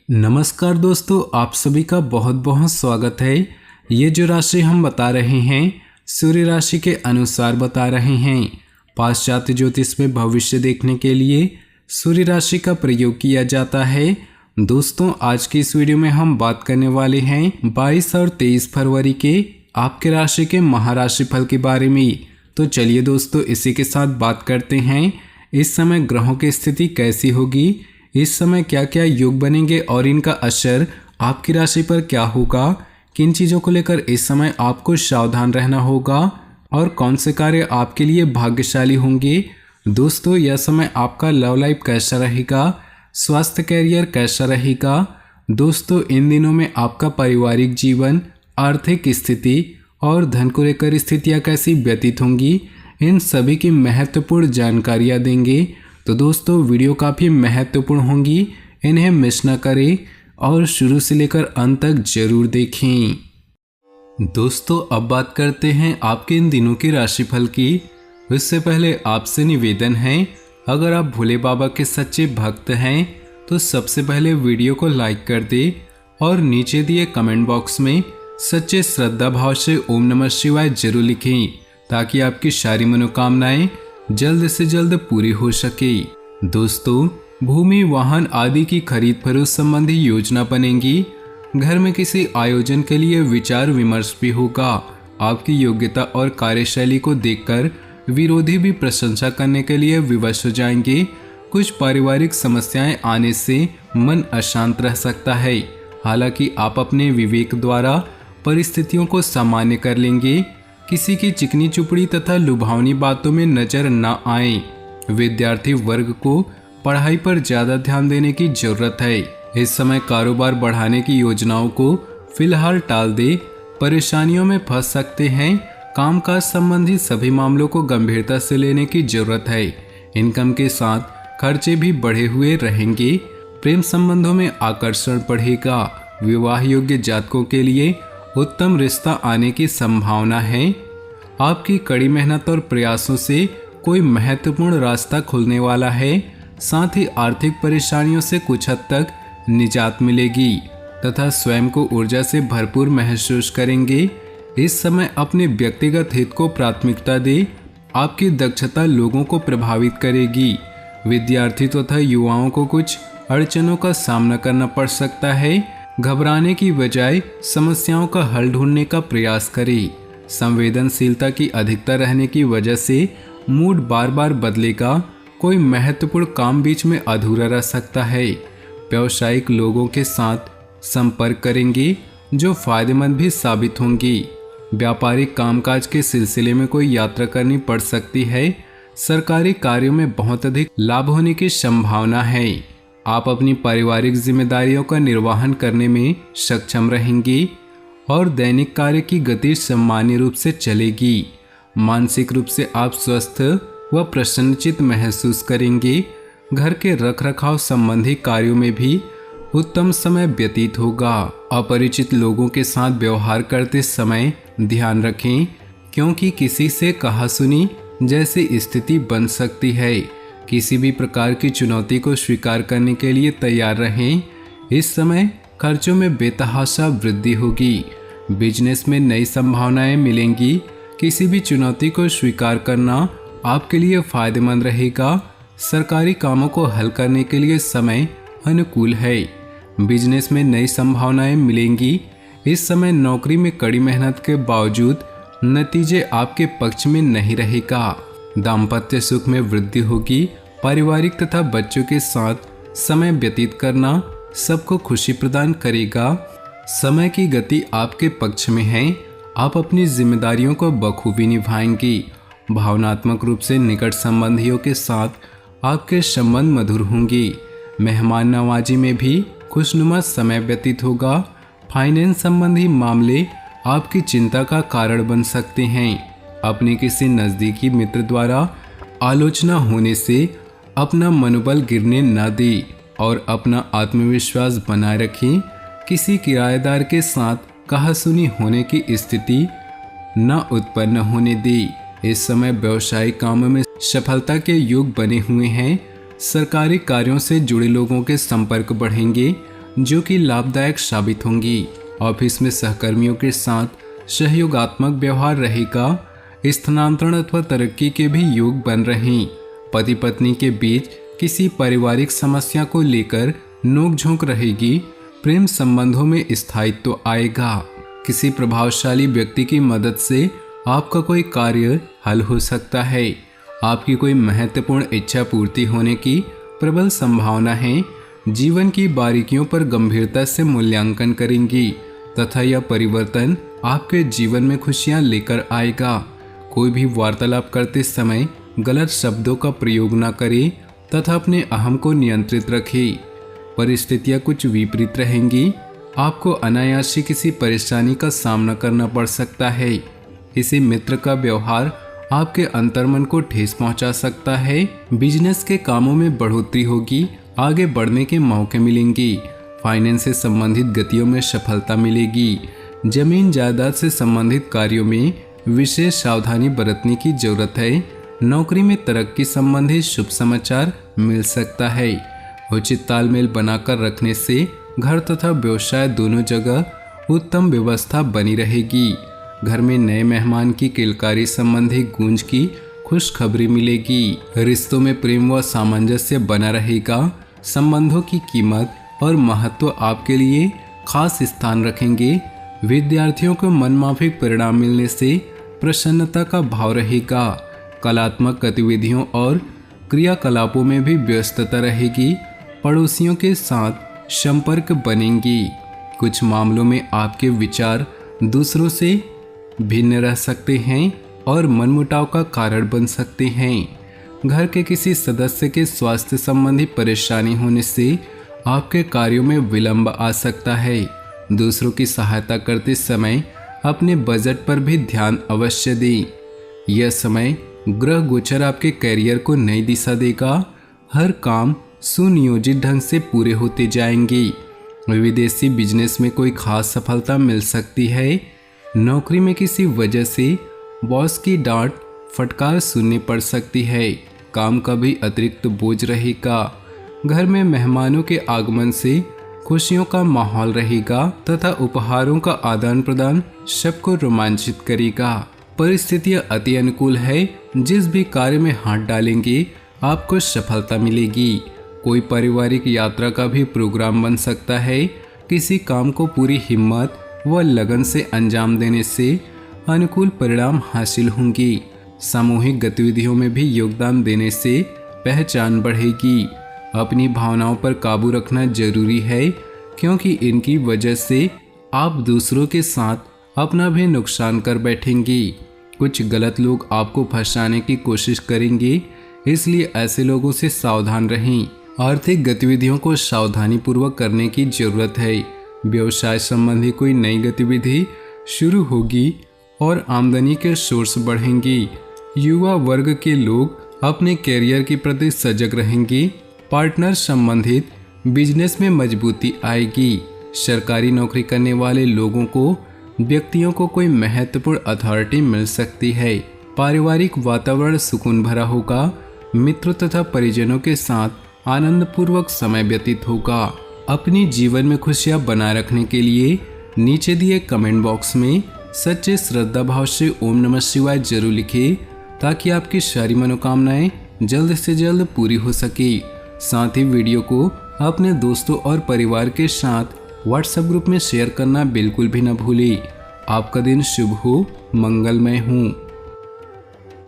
नमस्कार दोस्तों, आप सभी का बहुत बहुत स्वागत है। ये जो राशि हम बता रहे हैं सूर्य राशि के अनुसार बता रहे हैं। पाश्चात्य ज्योतिष में भविष्य देखने के लिए सूर्य राशि का प्रयोग किया जाता है। दोस्तों, आज की इस वीडियो में हम बात करने वाले हैं 22 और 23 फरवरी के आपके राशि के महाराशि फल के बारे में। तो चलिए दोस्तों, इसी के साथ बात करते हैं इस समय ग्रहों की स्थिति कैसी होगी, इस समय क्या क्या योग बनेंगे और इनका असर आपकी राशि पर क्या होगा, किन चीज़ों को लेकर इस समय आपको सावधान रहना होगा और कौन से कार्य आपके लिए भाग्यशाली होंगे। दोस्तों, यह समय आपका लव लाइफ कैसा रहेगा, स्वास्थ्य कैरियर कैसा रहेगा। दोस्तों, इन दिनों में आपका पारिवारिक जीवन, आर्थिक स्थिति और धन को लेकर स्थितियाँ कैसी व्यतीत होंगी, इन सभी की महत्वपूर्ण जानकारियाँ देंगे। तो दोस्तों, वीडियो काफ़ी महत्वपूर्ण होंगी, इन्हें मिस न करें और शुरू से लेकर अंत तक जरूर देखें। दोस्तों, अब बात करते हैं आपके इन दिनों की राशिफल की। इससे पहले आपसे निवेदन है, अगर आप भोले बाबा के सच्चे भक्त हैं तो सबसे पहले वीडियो को लाइक कर दे और नीचे दिए कमेंट बॉक्स में सच्चे श्रद्धा भाव से ओम नमः शिवाय जरूर लिखें, ताकि आपकी सारी मनोकामनाएं जल्द से जल्द पूरी हो सके। दोस्तों, भूमि, वाहन आदि की खरीद फरोख्त संबंधी योजना बनेगी। घर में किसी आयोजन के लिए विचार विमर्श भी होगा। आपकी योग्यता और कार्यशैली को देखकर विरोधी भी प्रशंसा करने के लिए विवश हो जाएंगे। कुछ पारिवारिक समस्याएं आने से मन अशांत रह सकता है। हालांकि आप अपने विवेक द्वारा परिस्थितियों को सामान्य कर लेंगे। किसी की चिकनी चुपड़ी तथा लुभावनी बातों में नजर न आए। विद्यार्थी वर्ग को पढ़ाई पर ज्यादा ध्यान देने की जरूरत है। इस समय कारोबार बढ़ाने की योजनाओं को फिलहाल टाल दे, परेशानियों में फंस सकते हैं। कामकाज संबंधी सभी मामलों को गंभीरता से लेने की जरूरत है। इनकम के साथ खर्चे भी बढ़े हुए रहेंगे। प्रेम संबंधों में आकर्षण बढ़ेगा। विवाह योग्य जातकों के लिए उत्तम रिश्ता आने की संभावना है। आपकी कड़ी मेहनत और प्रयासों से कोई महत्वपूर्ण रास्ता खुलने वाला है। साथ ही आर्थिक परेशानियों से कुछ हद तक निजात मिलेगी तथा स्वयं को ऊर्जा से भरपूर महसूस करेंगे। इस समय अपने व्यक्तिगत हित को प्राथमिकता दे। आपकी दक्षता लोगों को प्रभावित करेगी। विद्यार्थी तथा युवाओं को कुछ अड़चनों का सामना करना पड़ सकता है। घबराने की बजाय समस्याओं का हल ढूंढने का प्रयास करें। संवेदनशीलता की अधिकता रहने की वजह से मूड बार बार बदलेगा। कोई महत्वपूर्ण काम बीच में अधूरा रह सकता है। व्यावसायिक लोगों के साथ संपर्क करेंगे जो फायदेमंद भी साबित होंगी। व्यापारिक कामकाज के सिलसिले में कोई यात्रा करनी पड़ सकती है। सरकारी कार्यों में बहुत अधिक लाभ होने की संभावना है। आप अपनी पारिवारिक जिम्मेदारियों का निर्वहन करने में सक्षम रहेंगी और दैनिक कार्य की गति सामान्य रूप से चलेगी। मानसिक रूप से आप स्वस्थ व प्रसन्नचित्त महसूस करेंगे। घर के रखरखाव संबंधी कार्यों में भी उत्तम समय व्यतीत होगा। अपरिचित लोगों के साथ व्यवहार करते समय ध्यान रखें, क्योंकि किसी से कहासुनी जैसी स्थिति बन सकती है। किसी भी प्रकार की चुनौती को स्वीकार करने के लिए तैयार रहें। इस समय खर्चों में बेतहाशा वृद्धि होगी। बिजनेस में नई संभावनाएं मिलेंगी। किसी भी चुनौती को स्वीकार करना आपके लिए फायदेमंद रहेगा। सरकारी कामों को हल करने के लिए समय अनुकूल है। बिजनेस में नई संभावनाएं मिलेंगी। इस समय नौकरी में कड़ी मेहनत के बावजूद नतीजे आपके पक्ष में नहीं रहेगा। दाम्पत्य सुख में वृद्धि होगी। पारिवारिक तथा बच्चों के साथ समय व्यतीत करना सबको खुशी प्रदान करेगा। समय की गति आपके पक्ष में है। आप अपनी जिम्मेदारियों को बखूबी निभाएंगी। भावनात्मक रूप से निकट संबंधियों के साथ आपके संबंध मधुर होंगे। मेहमान नवाजी में भी खुशनुमा समय व्यतीत होगा। फाइनेंस संबंधी मामले आपकी चिंता का कारण बन सकते हैं। अपने किसी नज़दीकी मित्र द्वारा आलोचना होने से अपना मनोबल गिरने न दे और अपना आत्मविश्वास बनाए रखें। किसी किराएदार के साथ कहासुनी होने की स्थिति न उत्पन्न होने दे। इस समय व्यवसायिक कामों में सफलता के योग बने हुए हैं। सरकारी कार्यों से जुड़े लोगों के संपर्क बढ़ेंगे। जो कि लाभदायक साबित होंगी। ऑफिस में सहकर्मियों के साथ सहयोगात्मक व्यवहार रहेगा। स्थानांतरण अथवा तरक्की के भी योग बन रहे। पति पत्नी के बीच किसी पारिवारिक समस्या को लेकर नोकझोंक रहेगी। प्रेम संबंधों में स्थायित्व आएगा। किसी प्रभावशाली व्यक्ति की मदद से आपका कोई कार्य हल हो सकता है। आपकी कोई महत्वपूर्ण इच्छा पूर्ति होने की प्रबल संभावना है। जीवन की बारीकियों पर गंभीरता से मूल्यांकन करेंगी तथा यह परिवर्तन आपके जीवन में खुशियां लेकर आएगा। कोई भी वार्तालाप करते समय गलत शब्दों का प्रयोग न करें तथा अपने अहम को नियंत्रित रखें। परिस्थितियां कुछ विपरीत रहेंगी। आपको अनायास ही किसी परेशानी का सामना करना पड़ सकता है। किसी मित्र का व्यवहार आपके अंतर्मन को ठेस पहुंचा सकता है। बिजनेस के कामों में बढ़ोतरी होगी। आगे बढ़ने के मौके मिलेंगे। फाइनेंस से संबंधित गतियों में सफलता मिलेगी। जमीन जायदाद से संबंधित कार्यों में विशेष सावधानी बरतने की जरूरत है। नौकरी में तरक्की संबंधी शुभ समाचार मिल सकता है। उचित तालमेल बनाकर रखने से घर तथा व्यवसाय दोनों जगह उत्तम व्यवस्था बनी रहेगी। घर में नए मेहमान की किलकारी संबंधी गूंज की खुशखबरी मिलेगी। रिश्तों में प्रेम व सामंजस्य बना रहेगा। संबंधों की कीमत और महत्व आपके लिए खास स्थान रखेंगे। विद्यार्थियों को मनमाफिक परिणाम मिलने से प्रसन्नता का भाव रहेगा। कलात्मक गतिविधियों और क्रियाकलापों में भी व्यस्तता रहेगी। पड़ोसियों के साथ संपर्क बनेंगी। कुछ मामलों में आपके विचार दूसरों से भिन्न रह सकते हैं और मनमुटाव का कारण बन सकते हैं। घर के किसी सदस्य के स्वास्थ्य संबंधी परेशानी होने से आपके कार्यों में विलंब आ सकता है। दूसरों की सहायता करते समय अपने बजट पर भी ध्यान अवश्य दें। यह समय ग्रह गोचर आपके करियर को नई दिशा देगा। हर काम सुनियोजित ढंग से पूरे होते जाएंगे। विदेशी बिजनेस में कोई खास सफलता मिल सकती है। नौकरी में किसी वजह से बॉस की डांट फटकार सुननी पड़ सकती है। काम का भी अतिरिक्त बोझ रहेगा। घर में मेहमानों के आगमन से खुशियों का माहौल रहेगा तथा उपहारों का आदान प्रदान सबको रोमांचित करेगा। परिस्थितियां अति अनुकूल है। जिस भी कार्य में हाथ डालेंगे आपको सफलता मिलेगी। कोई पारिवारिक यात्रा का भी प्रोग्राम बन सकता है। किसी काम को पूरी हिम्मत व लगन से अंजाम देने से अनुकूल परिणाम हासिल होंगे। सामूहिक गतिविधियों में भी योगदान देने से पहचान बढ़ेगी। अपनी भावनाओं पर काबू रखना जरूरी है, क्योंकि इनकी वजह से आप दूसरों के साथ अपना भी नुकसान कर बैठेंगे। कुछ गलत लोग आपको फंसाने की कोशिश करेंगे, इसलिए ऐसे लोगों से सावधान रहें। आर्थिक गतिविधियों को सावधानी पूर्वक करने की जरूरत है। व्यवसाय संबंधी कोई नई गतिविधि शुरू होगी और आमदनी के सोर्स बढ़ेंगे। युवा वर्ग के लोग अपने कैरियर के प्रति सजग रहेंगे। पार्टनर संबंधित बिजनेस में मजबूती आएगी। सरकारी नौकरी करने वाले लोगों को व्यक्तियों को कोई महत्वपूर्ण अथॉरिटी मिल सकती है। पारिवारिक वातावरण सुकून भरा होगा। मित्रों तथा परिजनों के साथ आनंदपूर्वक समय व्यतीत होगा। अपनी जीवन में खुशियां बनाए रखने के लिए नीचे दिए कमेंट बॉक्स में सच्चे श्रद्धा भाव से ओम नमः शिवाय जरूर लिखें, ताकि आपकी सारी मनोकामनाएं जल्द से जल्द पूरी हो सके। साथ ही वीडियो को अपने दोस्तों और परिवार के साथ व्हाट्सएप ग्रुप में शेयर करना बिल्कुल भी न भूलें। आपका दिन शुभ हो, मंगलमय हो।